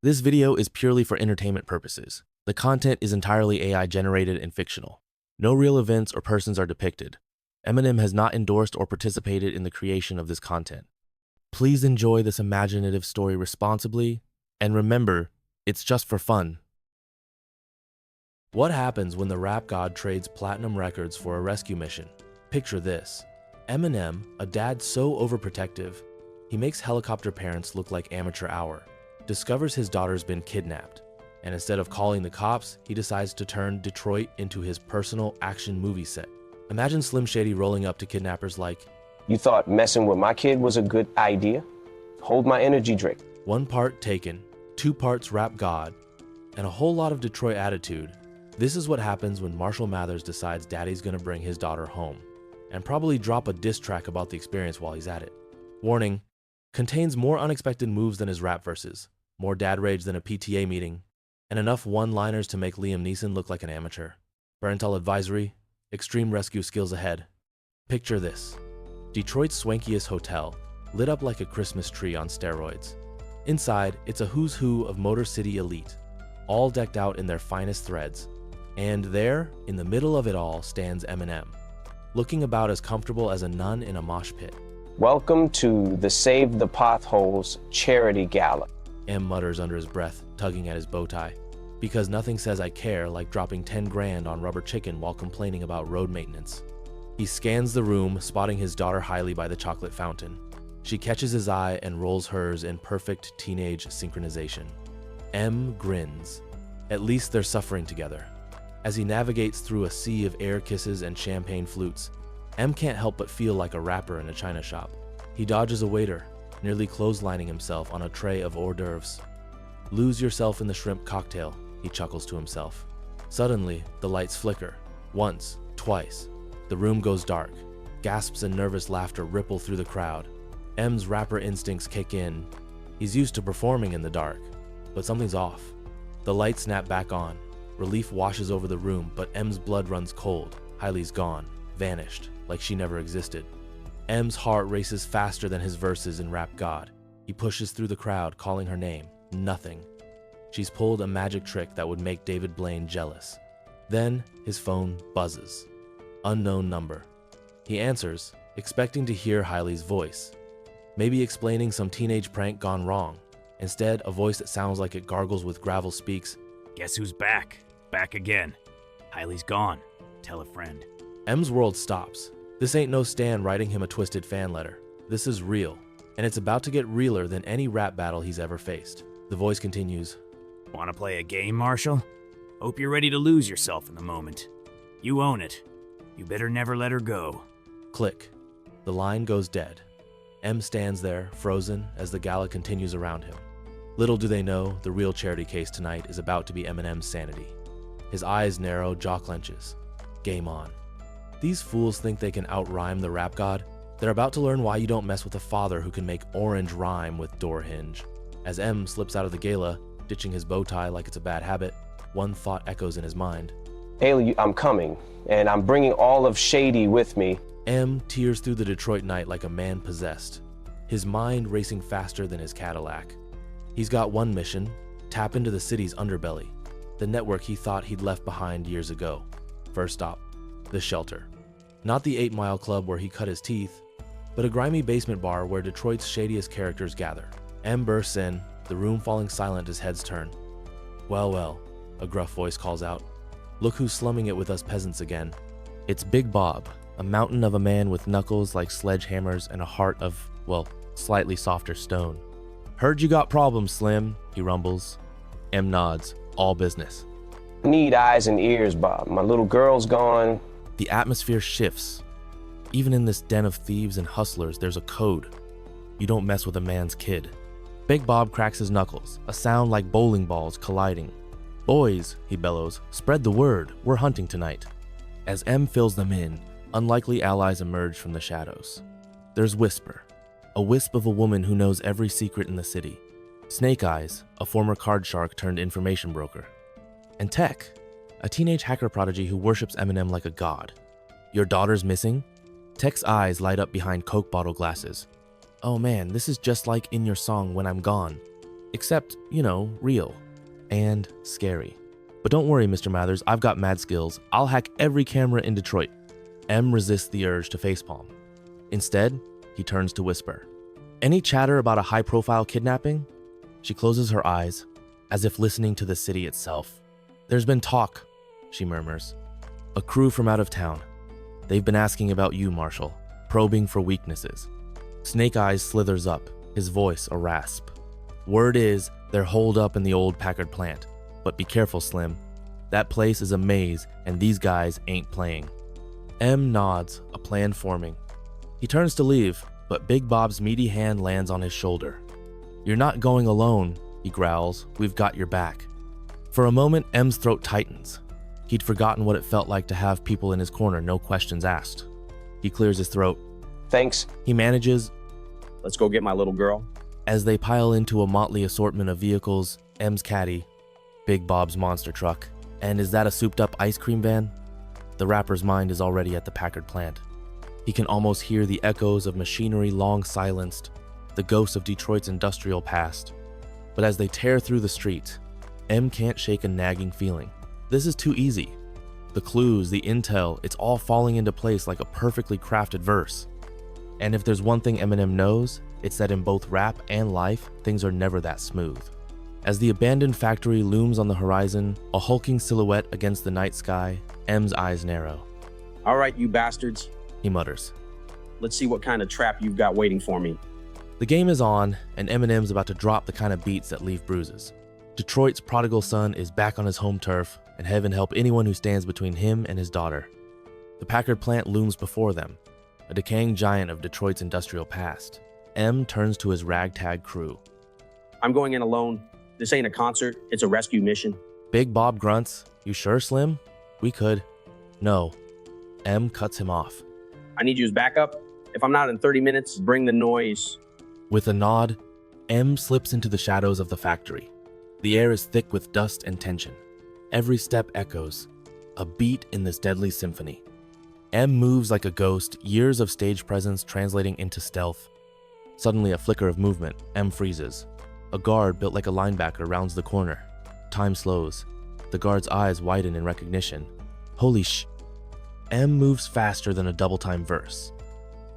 This video is purely for entertainment purposes. The content is entirely AI generated and fictional. No real events or persons are depicted. Eminem has not endorsed or participated in the creation of this content. Please enjoy this imaginative story responsibly, and remember, it's just for fun. What happens when the rap god trades platinum records for a rescue mission? Picture this. Eminem, a dad so overprotective, he makes helicopter parents look like amateur hour, discovers his daughter's been kidnapped, and instead of calling the cops, he decides to turn Detroit into his personal action movie set. Imagine Slim Shady rolling up to kidnappers like, "You thought messing with my kid was a good idea? Hold my energy drink." one part Taken, 2 parts rap god, and a whole lot of Detroit attitude. This is what happens when Marshall Mathers decides daddy's gonna bring his daughter home, and probably drop a diss track about the experience while he's at it. Warning, contains more unexpected moves than his rap verses, more dad rage than a PTA meeting, and enough one-liners to make Liam Neeson look like an amateur. Parental advisory, extreme rescue skills ahead. Picture this. Detroit's swankiest hotel, lit up like a Christmas tree on steroids. Inside, it's a who's who of Motor City elite, all decked out in their finest threads. And there, in the middle of it all, stands Eminem, looking about as comfortable as a nun in a mosh pit. "Welcome to the Save the Potholes charity gala." M mutters under his breath, tugging at his bow tie. Because nothing says I care like dropping 10 grand on rubber chicken while complaining about road maintenance. He scans the room, spotting his daughter Hailie by the chocolate fountain. She catches his eye and rolls hers in perfect teenage synchronization. M grins. At least they're suffering together. As he navigates through a sea of air kisses and champagne flutes, M can't help but feel like a rapper in a china shop. He dodges a waiter, nearly clotheslining himself on a tray of hors d'oeuvres. "Lose yourself in the shrimp cocktail," he chuckles to himself. Suddenly, the lights flicker. Once, twice. The room goes dark. Gasps and nervous laughter ripple through the crowd. M's rapper instincts kick in. He's used to performing in the dark, but something's off. The lights snap back on. Relief washes over the room, but M's blood runs cold. Hailie's gone, vanished, like she never existed. M's heart races faster than his verses in Rap God. He pushes through the crowd, calling her name. Nothing. She's pulled a magic trick that would make David Blaine jealous. Then his phone buzzes. Unknown number. He answers, expecting to hear Hailie's voice, maybe explaining some teenage prank gone wrong. Instead, a voice that sounds like it gargles with gravel speaks, "Guess who's back? Back again. Hailie's gone. Tell a friend." M's world stops. This ain't no Stan writing him a twisted fan letter. This is real, and it's about to get realer than any rap battle he's ever faced. The voice continues, "Wanna play a game, Marshall? Hope you're ready to lose yourself in the moment. You own it. You better never let her go." click. The line goes dead. M stands there, frozen, as the gala continues around him. Little do they know, the real charity case tonight is about to be Eminem's sanity. His eyes narrow, jaw clenches. Game on. These fools think they can out-rhyme the rap god. They're about to learn why you don't mess with a father who can make orange rhyme with door hinge. As M slips out of the gala, ditching his bow tie like it's a bad habit, one thought echoes in his mind. "Hailie, I'm coming, and I'm bringing all of Shady with me." M tears through the Detroit night like a man possessed, his mind racing faster than his Cadillac. He's got one mission, tap into the city's underbelly, the network he thought he'd left behind years ago. First stop, the shelter. Not the 8 Mile Club where he cut his teeth, but a grimy basement bar where Detroit's shadiest characters gather. M bursts in, the room falling silent as heads turn. "Well, well," a gruff voice calls out. "Look who's slumming it with us peasants again." It's Big Bob, a mountain of a man with knuckles like sledgehammers and a heart of, well, slightly softer stone. "Heard you got problems, Slim," he rumbles. M nods, all business. "I need eyes and ears, Bob. My little girl's gone." The atmosphere shifts. Even in this den of thieves and hustlers, there's a code. You don't mess with a man's kid. Big Bob cracks his knuckles, a sound like bowling balls colliding. "Boys," he bellows, "spread the word. We're hunting tonight." As M fills them in, unlikely allies emerge from the shadows. There's Whisper, a wisp of a woman who knows every secret in the city. Snake Eyes, a former card shark turned information broker. And Tech, a teenage hacker prodigy who worships Eminem like a god. "Your daughter's missing?" Tech's eyes light up behind Coke bottle glasses. "Oh man, this is just like in your song When I'm Gone." Except, real and scary. But don't worry, Mr. Mathers, I've got mad skills. I'll hack every camera in Detroit. M resists the urge to facepalm. Instead, he turns to whisper. Any chatter about a high-profile kidnapping? She closes her eyes, as if listening to the city itself. There's been talk, she murmurs. A crew from out of town. They've been asking about you, Marshall, probing for weaknesses. Snake Eyes slithers up, his voice a rasp. Word is they're holed up in the old Packard plant. But be careful, Slim. That place is a maze, and these guys ain't playing. M nods, a plan forming. He turns to leave, but Big Bob's meaty hand lands on his shoulder. You're not going alone, he growls. We've got your back. For a moment, M's throat tightens. He'd forgotten what it felt like to have people in his corner, no questions asked. He clears his throat. Thanks. He manages. Let's go get my little girl. As they pile into a motley assortment of vehicles, M's caddy, Big Bob's monster truck, and is that a souped-up ice cream van? The rapper's mind is already at the Packard plant. He can almost hear the echoes of machinery long silenced, the ghosts of Detroit's industrial past. But as they tear through the street, M can't shake a nagging feeling. This is too easy. The clues, the intel, it's all falling into place like a perfectly crafted verse. And if there's one thing Eminem knows, it's that in both rap and life, things are never that smooth. As the abandoned factory looms on the horizon, a hulking silhouette against the night sky, M's eyes narrow. All right, you bastards. He mutters. Let's see what kind of trap you've got waiting for me. The game is on, and Eminem's about to drop the kind of beats that leave bruises. Detroit's prodigal son is back on his home turf, and heaven help anyone who stands between him and his daughter. The Packard plant looms before them, a decaying giant of Detroit's industrial past. M turns to his ragtag crew. I'm going in alone. This ain't a concert, it's a rescue mission. Big Bob grunts. You sure, Slim? We could. No. M cuts him off. I need you as backup. If I'm not in 30 minutes, bring the noise. With a nod, M slips into the shadows of the factory. The air is thick with dust and tension. Every step echoes, a beat in this deadly symphony. M moves like a ghost, years of stage presence translating into stealth. Suddenly a flicker of movement, M freezes. A guard built like a linebacker rounds the corner. Time slows. The guard's eyes widen in recognition. Holy sh... M moves faster than a double-time verse.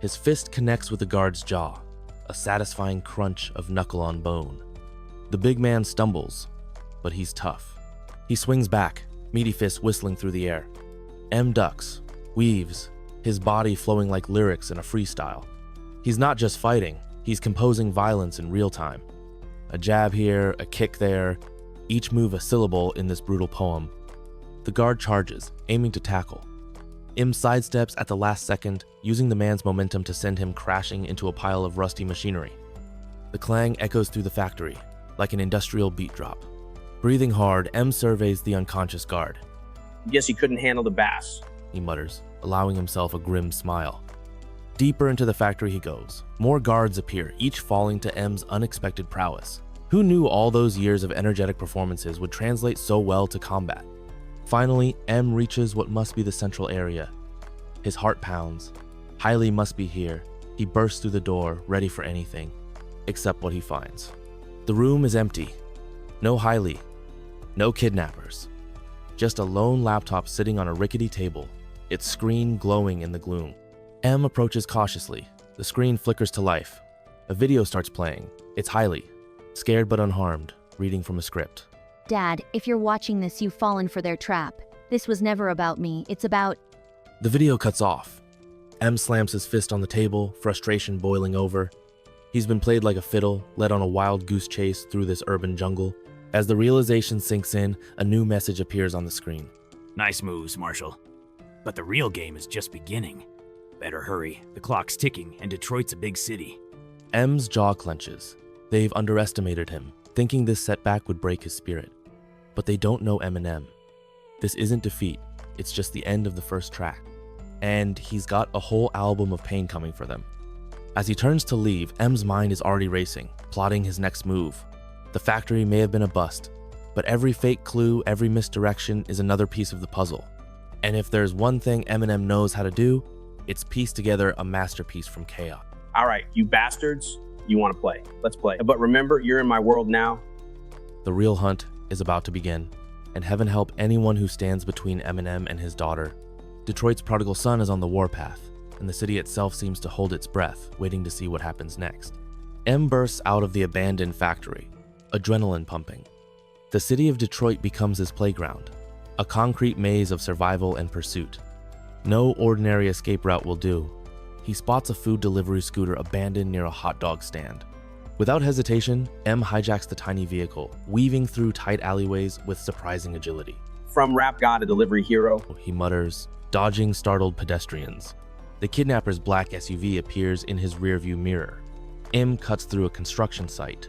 His fist connects with the guard's jaw, a satisfying crunch of knuckle on bone. The big man stumbles, but he's tough. He swings back, meaty fist whistling through the air. M ducks, weaves, his body flowing like lyrics in a freestyle. He's not just fighting, he's composing violence in real time. A jab here, a kick there, each move a syllable in this brutal poem. The guard charges, aiming to tackle. M sidesteps at the last second, using the man's momentum to send him crashing into a pile of rusty machinery. The clang echoes through the factory, like an industrial beat drop. Breathing hard, M surveys the unconscious guard. Guess he couldn't handle the bass. He mutters, allowing himself a grim smile. Deeper into the factory he goes. More guards appear, each falling to M's unexpected prowess. Who knew all those years of energetic performances would translate so well to combat? Finally, M reaches what must be the central area. His heart pounds. Hailie must be here. He bursts through the door, ready for anything, except what he finds. The room is empty. No Hailie. No kidnappers. Just a lone laptop sitting on a rickety table, its screen glowing in the gloom. M approaches cautiously. The screen flickers to life. A video starts playing. It's Hailie, scared but unharmed, reading from a script. Dad, if you're watching this, you've fallen for their trap. This was never about me, it's about... The video cuts off. M slams his fist on the table, frustration boiling over. He's been played like a fiddle, led on a wild goose chase through this urban jungle. As the realization sinks in, a new message appears on the screen. Nice moves, Marshall. But the real game is just beginning. Better hurry. The clock's ticking, and Detroit's a big city. M's jaw clenches. They've underestimated him, thinking this setback would break his spirit. But they don't know Eminem. This isn't defeat, it's just the end of the first track. And he's got a whole album of pain coming for them. As he turns to leave, M's mind is already racing, plotting his next move. The factory may have been a bust, but every fake clue, every misdirection is another piece of the puzzle. And if there's one thing Eminem knows how to do, it's piece together a masterpiece from chaos. All right, you bastards, you want to play. Let's play. But remember, you're in my world now. The real hunt is about to begin, and heaven help anyone who stands between Eminem and his daughter. Detroit's prodigal son is on the warpath, and the city itself seems to hold its breath, waiting to see what happens next. M bursts out of the abandoned factory, adrenaline pumping. The city of Detroit becomes his playground, a concrete maze of survival and pursuit. No ordinary escape route will do. He spots a food delivery scooter abandoned near a hot dog stand. Without hesitation, M hijacks the tiny vehicle, weaving through tight alleyways with surprising agility. From rap god to delivery hero. He mutters, dodging startled pedestrians. The kidnapper's black SUV appears in his rearview mirror. M cuts through a construction site,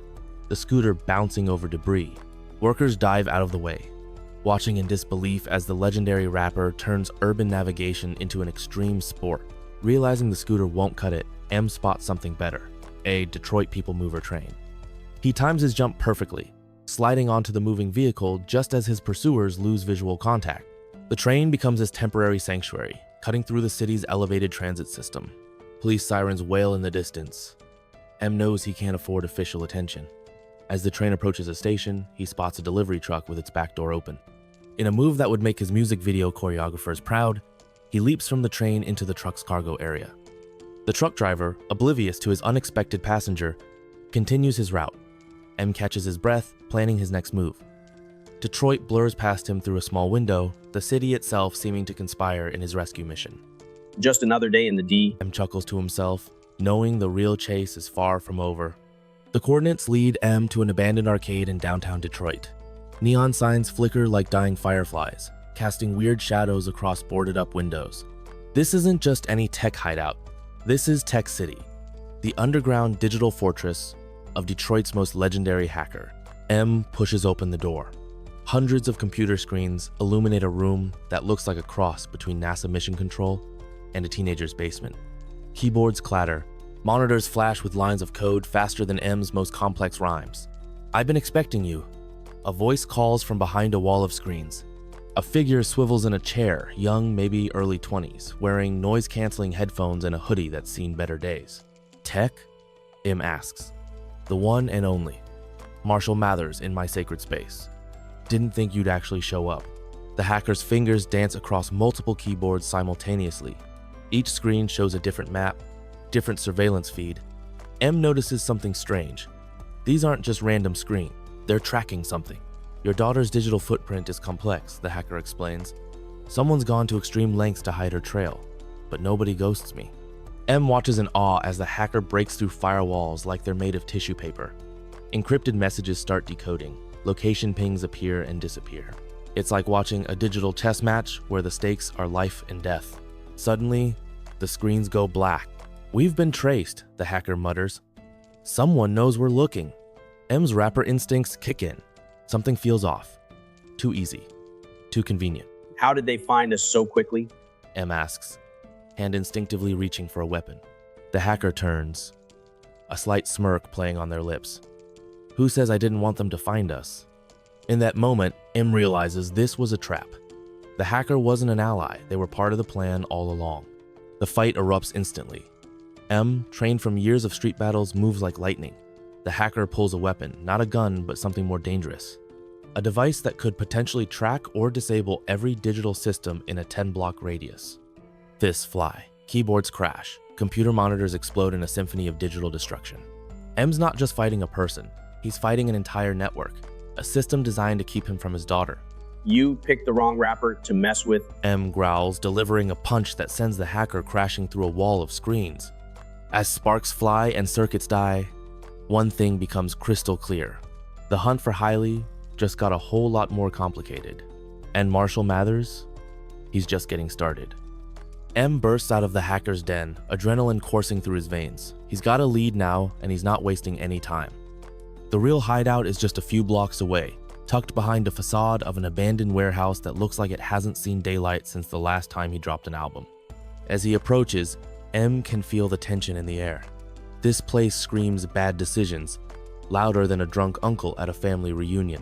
the scooter bouncing over debris. Workers dive out of the way, watching in disbelief as the legendary rapper turns urban navigation into an extreme sport. Realizing the scooter won't cut it, M spots something better, a Detroit People Mover train. He times his jump perfectly, sliding onto the moving vehicle just as his pursuers lose visual contact. The train becomes his temporary sanctuary, cutting through the city's elevated transit system. Police sirens wail in the distance. M knows he can't afford official attention. As the train approaches a station, he spots a delivery truck with its back door open. In a move that would make his music video choreographers proud, he leaps from the train into the truck's cargo area. The truck driver, oblivious to his unexpected passenger, continues his route. M catches his breath, planning his next move. Detroit blurs past him through a small window, the city itself seeming to conspire in his rescue mission. Just another day in the D. M chuckles to himself, knowing the real chase is far from over. The coordinates lead M to an abandoned arcade in downtown Detroit. Neon signs flicker like dying fireflies, casting weird shadows across boarded-up windows. This isn't just any tech hideout. This is Tech City, the underground digital fortress of Detroit's most legendary hacker. M pushes open the door. Hundreds of computer screens illuminate a room that looks like a cross between NASA Mission Control and a teenager's basement. Keyboards clatter. Monitors flash with lines of code faster than M's most complex rhymes. "I've been expecting you." A voice calls from behind a wall of screens. A figure swivels in a chair, young, maybe early 20s, wearing noise-canceling headphones and a hoodie that's seen better days. "Tech?" M asks. "The one and only. Marshall Mathers in my sacred space. Didn't think you'd actually show up." The hacker's fingers dance across multiple keyboards simultaneously. Each screen shows a different map, different surveillance feed. M notices something strange. These aren't just random screens. They're tracking something. "Your daughter's digital footprint is complex," the hacker explains. "Someone's gone to extreme lengths to hide her trail, but nobody ghosts me." M watches in awe as the hacker breaks through firewalls like they're made of tissue paper. Encrypted messages start decoding. Location pings appear and disappear. It's like watching a digital chess match where the stakes are life and death. Suddenly, the screens go black. "We've been traced," the hacker mutters. "Someone knows we're looking." M's rapper instincts kick in. Something feels off. Too easy. Too convenient. How did they find us so quickly? M asks, hand instinctively reaching for a weapon. The hacker turns, a slight smirk playing on their lips. "Who says I didn't want them to find us?" In that moment, M realizes this was a trap. The hacker wasn't an ally, they were part of the plan all along. The fight erupts instantly. M, trained from years of street battles, moves like lightning. The hacker pulls a weapon, not a gun, but something more dangerous. A device that could potentially track or disable every digital system in a 10-block radius. Fists fly, keyboards crash, computer monitors explode in a symphony of digital destruction. M's not just fighting a person, he's fighting an entire network, a system designed to keep him from his daughter. "You picked the wrong rapper to mess with," M growls, delivering a punch that sends the hacker crashing through a wall of screens. As sparks fly and circuits die, one thing becomes crystal clear. The hunt for Hailie just got a whole lot more complicated. And Marshall Mathers? He's just getting started. M bursts out of the hacker's den, adrenaline coursing through his veins. He's got a lead now, and he's not wasting any time. The real hideout is just a few blocks away, tucked behind a facade of an abandoned warehouse that looks like it hasn't seen daylight since the last time he dropped an album. As he approaches, M can feel the tension in the air. This place screams bad decisions, louder than a drunk uncle at a family reunion.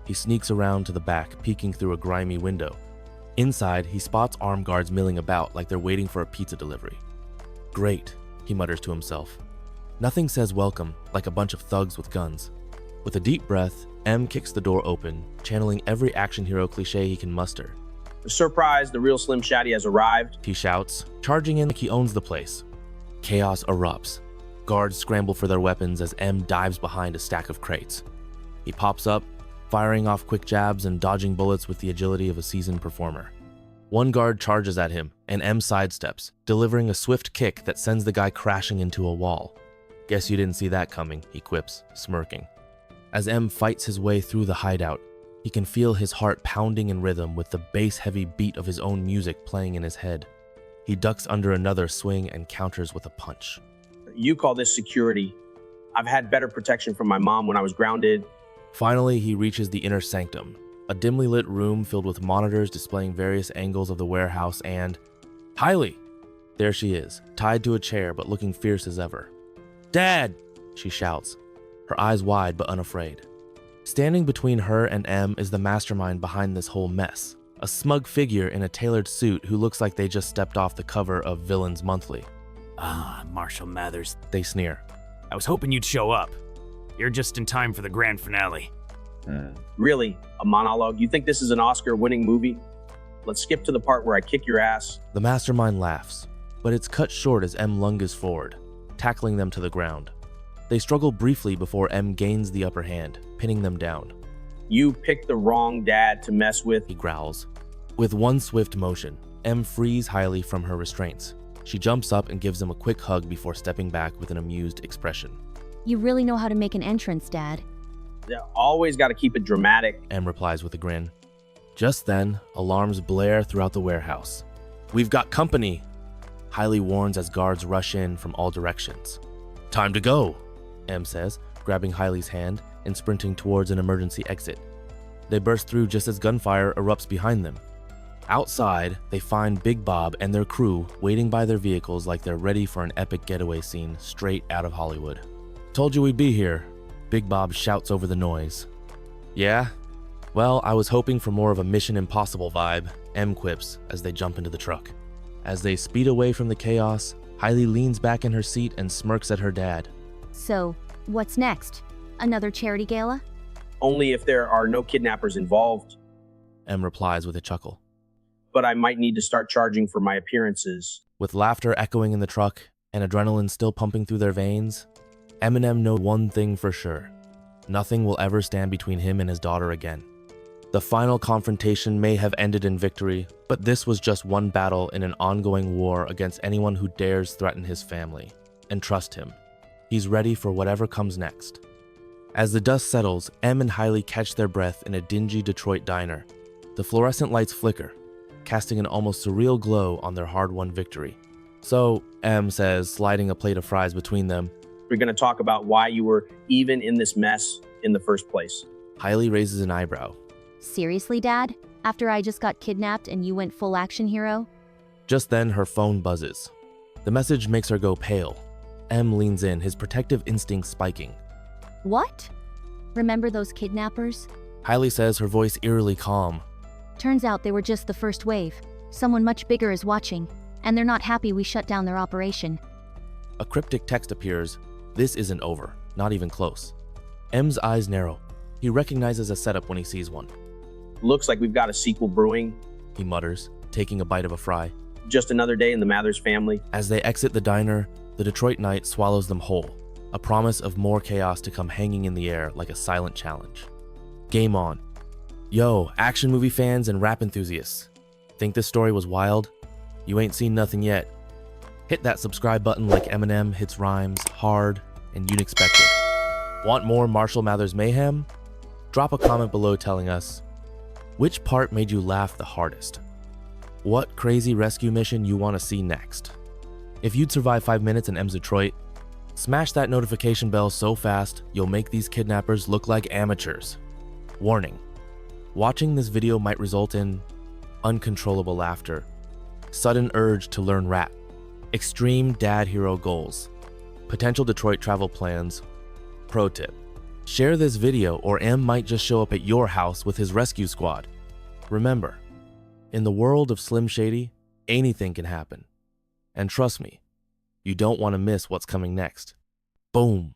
He sneaks around to the back, peeking through a grimy window. Inside, he spots armed guards milling about like they're waiting for a pizza delivery. "Great," he mutters to himself. Nothing says welcome like a bunch of thugs with guns. With a deep breath, M kicks the door open, channeling every action hero cliche he can muster. Surprise, the real Slim Shady has arrived. He shouts, charging in like he owns the place. Chaos erupts. Guards scramble for their weapons as M dives behind a stack of crates. He pops up, firing off quick jabs and dodging bullets with the agility of a seasoned performer. One guard charges at him, and M sidesteps, delivering a swift kick that sends the guy crashing into a wall. Guess you didn't see that coming, he quips, smirking. As M fights his way through the hideout, he can feel his heart pounding in rhythm with the bass-heavy beat of his own music playing in his head. He ducks under another swing and counters with a punch. You call this security. I've had better protection from my mom when I was grounded. Finally, he reaches the inner sanctum, a dimly lit room filled with monitors displaying various angles of the warehouse and... Hailie! There she is, tied to a chair but looking fierce as ever. Dad! She shouts, her eyes wide but unafraid. Standing between her and M is the mastermind behind this whole mess, a smug figure in a tailored suit who looks like they just stepped off the cover of Villains Monthly. Ah, Marshall Mathers. They sneer. I was hoping you'd show up. You're just in time for the grand finale. Really? A monologue? You think this is an Oscar-winning movie? Let's skip to the part where I kick your ass. The mastermind laughs, but it's cut short as M lunges forward, tackling them to the ground. They struggle briefly before M gains the upper hand, pinning them down. You picked the wrong dad to mess with. He growls. With one swift motion, M frees Hailie from her restraints. She jumps up and gives him a quick hug before stepping back with an amused expression. You really know how to make an entrance, Dad. Yeah, always got to keep it dramatic. M replies with a grin. Just then, alarms blare throughout the warehouse. We've got company! Hailie warns as guards rush in from all directions. Time to go, M says, grabbing Hailie's hand and sprinting towards an emergency exit. They burst through just as gunfire erupts behind them. Outside, they find Big Bob and their crew waiting by their vehicles like they're ready for an epic getaway scene straight out of Hollywood. Told you we'd be here, Big Bob shouts over the noise. Yeah? Well, I was hoping for more of a Mission Impossible vibe, M quips as they jump into the truck. As they speed away from the chaos, Hailie leans back in her seat and smirks at her dad. So, what's next? Another charity gala? Only if there are no kidnappers involved. M replies with a chuckle. But I might need to start charging for my appearances. With laughter echoing in the truck and adrenaline still pumping through their veins, Eminem knows one thing for sure. Nothing will ever stand between him and his daughter again. The final confrontation may have ended in victory, but this was just one battle in an ongoing war against anyone who dares threaten his family. And trust him, he's ready for whatever comes next. As the dust settles, M and Hailie catch their breath in a dingy Detroit diner. The fluorescent lights flicker, casting an almost surreal glow on their hard-won victory. So, M says, sliding a plate of fries between them, We're going to talk about why you were even in this mess in the first place. Hailie raises an eyebrow. Seriously, Dad? After I just got kidnapped and you went full action hero? Just then, her phone buzzes. The message makes her go pale. M leans in, his protective instincts spiking. What? Remember those kidnappers? Hailie says, her voice eerily calm. Turns out they were just the first wave. Someone much bigger is watching, and they're not happy we shut down their operation. A cryptic text appears. This isn't over, not even close. M's eyes narrow. He recognizes a setup when he sees one. Looks like we've got a sequel brewing. He mutters, taking a bite of a fry. Just another day in the Mathers family. As they exit the diner, the Detroit night swallows them whole, a promise of more chaos to come hanging in the air like a silent challenge. Game on. Yo, action movie fans and rap enthusiasts. Think this story was wild? You ain't seen nothing yet. Hit that subscribe button like Eminem hits rhymes hard and unexpected. Want more Marshall Mathers mayhem? Drop a comment below telling us, which part made you laugh the hardest? What crazy rescue mission you want to see next? If you'd survive 5 minutes in M's Detroit, smash that notification bell so fast you'll make these kidnappers look like amateurs. Warning, watching this video might result in uncontrollable laughter, sudden urge to learn rap, extreme dad hero goals, potential Detroit travel plans. Pro tip, share this video or M might just show up at your house with his rescue squad. Remember, in the world of Slim Shady, anything can happen. And trust me, you don't want to miss what's coming next. Boom.